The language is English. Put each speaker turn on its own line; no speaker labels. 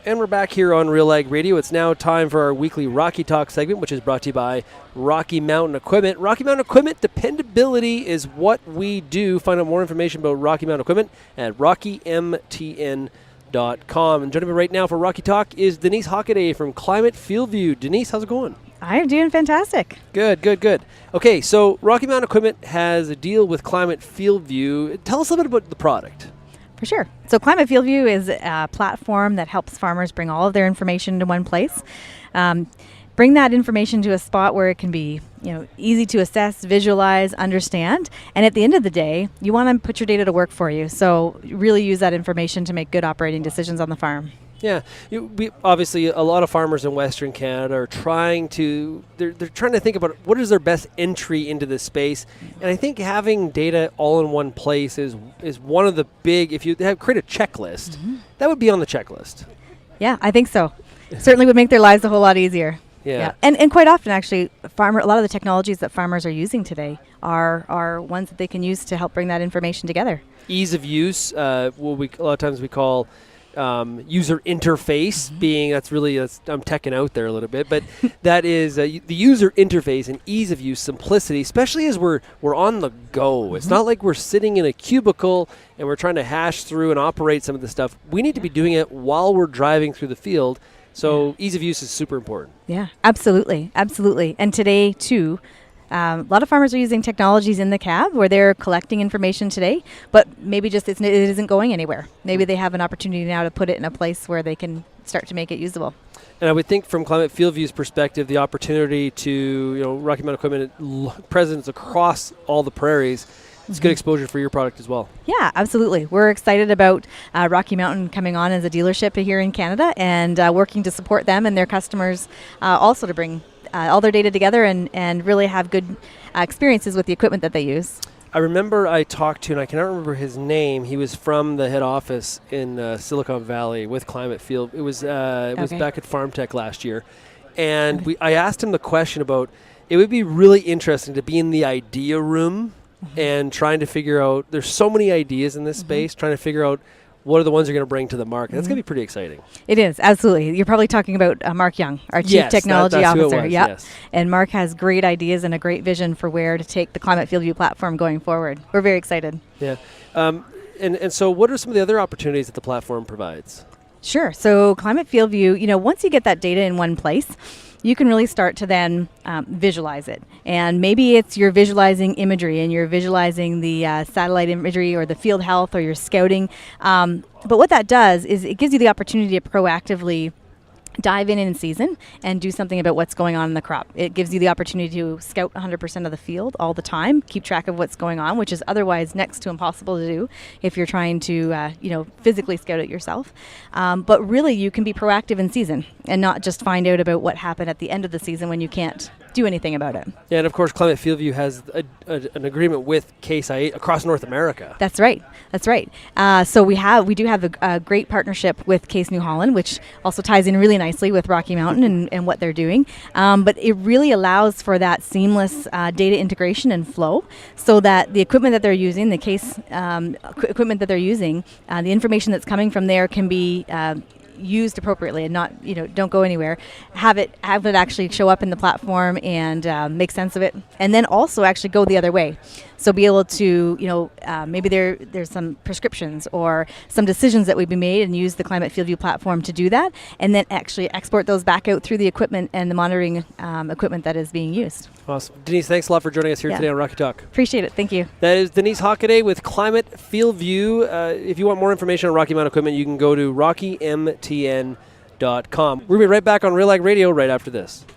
And we're back here on RealAg Radio. It's now time for our weekly Rocky Talk segment, which is brought to you by Rocky Mountain Equipment. Rocky Mountain Equipment, dependability is what we do. Find out more information about Rocky Mountain Equipment at rockymtn.com. And joining me right now for Rocky Talk is Denise Hockaday from Climate FieldView. Denise, how's it going?
I'm doing fantastic.
Good. Okay, so Rocky Mountain Equipment has a deal with Climate FieldView. Tell us a little bit about the product.
For sure. So Climate FieldView is a platform that helps farmers bring all of their information to one place. Bring that information to a spot where it can be, easy to assess, visualize, understand. And at the end of the day, you want to put your data to work for you. So really use that information to make good operating decisions on the farm.
Yeah, obviously a lot of farmers in Western Canada are trying to think about what is their best entry into this space, and I think having data all in one place is one of the big. If you create a checklist, that would be on the checklist.
Yeah, I think so. Certainly would make their lives a whole lot easier.
Yeah.
And quite often actually, a lot of the technologies that farmers are using today are ones that they can use to help bring that information together. Ease
of use, a lot of times we call user interface being, I'm teching out there a little bit, but that is the user interface and ease of use, simplicity, especially as we're on the go. It's not like we're sitting in a cubicle and we're trying to hash through and operate some of the stuff. We need to be doing it while we're driving through the field. So ease of use is super important. Yeah, absolutely. And today too, a lot of farmers are using technologies in the cab where they're collecting information today, but maybe just it isn't going anywhere. Maybe they have an opportunity now to put it in a place where they can start to make it usable. And I would think from Climate FieldView's perspective, the opportunity to, Rocky Mountain Equipment presence across all the prairies, it's good exposure for your product as well. Yeah, absolutely. We're excited about Rocky Mountain coming on as a dealership here in Canada and working to support them and their customers also to bring all their data together and really have good experiences with the equipment that they use. I remember I talked to, and I cannot remember his name, he was from the head office in Silicon Valley with Climate Field. It was back at FarmTech last year. And I asked him the question about, it would be really interesting to be in the idea room and trying to figure out, there's so many ideas in this space, trying to figure out what are the ones you're going to bring to the market. That's going to be pretty exciting. It is, absolutely. You're probably talking about Mark Young, our Chief Technology Officer. Yes. And Mark has great ideas and a great vision for where to take the Climate FieldView platform going forward. We're very excited. Yeah. And so what are some of the other opportunities that the platform provides? Sure. So Climate FieldView, once you get that data in one place, you can really start to then visualize it. And maybe you're visualizing imagery and you're visualizing the satellite imagery or the field health or your scouting. But what that does is it gives you the opportunity to proactively dive in season and do something about what's going on in the crop. It gives you the opportunity to scout 100% of the field all the time, keep track of what's going on, which is otherwise next to impossible to do if you're trying to, physically scout it yourself. But really, you can be proactive in season and not just find out about what happened at the end of the season when you can't do anything about it. Yeah, and of course, Climate FieldView has an agreement with Case IH across North America. That's right. So we do have a great partnership with Case New Holland, which also ties in really nicely with Rocky Mountain and what they're doing. But it really allows for that seamless data integration and flow so that the equipment that they're using, the Case equipment that they're using, the information that's coming from there can be used appropriately and not, don't go anywhere. Have it actually show up in the platform and make sense of it, and then also actually go the other way. So be able to, maybe there's some prescriptions or some decisions that would be made and use the Climate FieldView platform to do that, and then actually export those back out through the equipment and the monitoring equipment that is being used. Awesome. Denise, thanks a lot for joining us here today on Rocky Talk. Appreciate it. Thank you. That is Denise Hockaday with Climate FieldView. If you want more information on Rocky Mountain Equipment, you can go to rockymtn.com. We'll be right back on RealAg Radio right after this.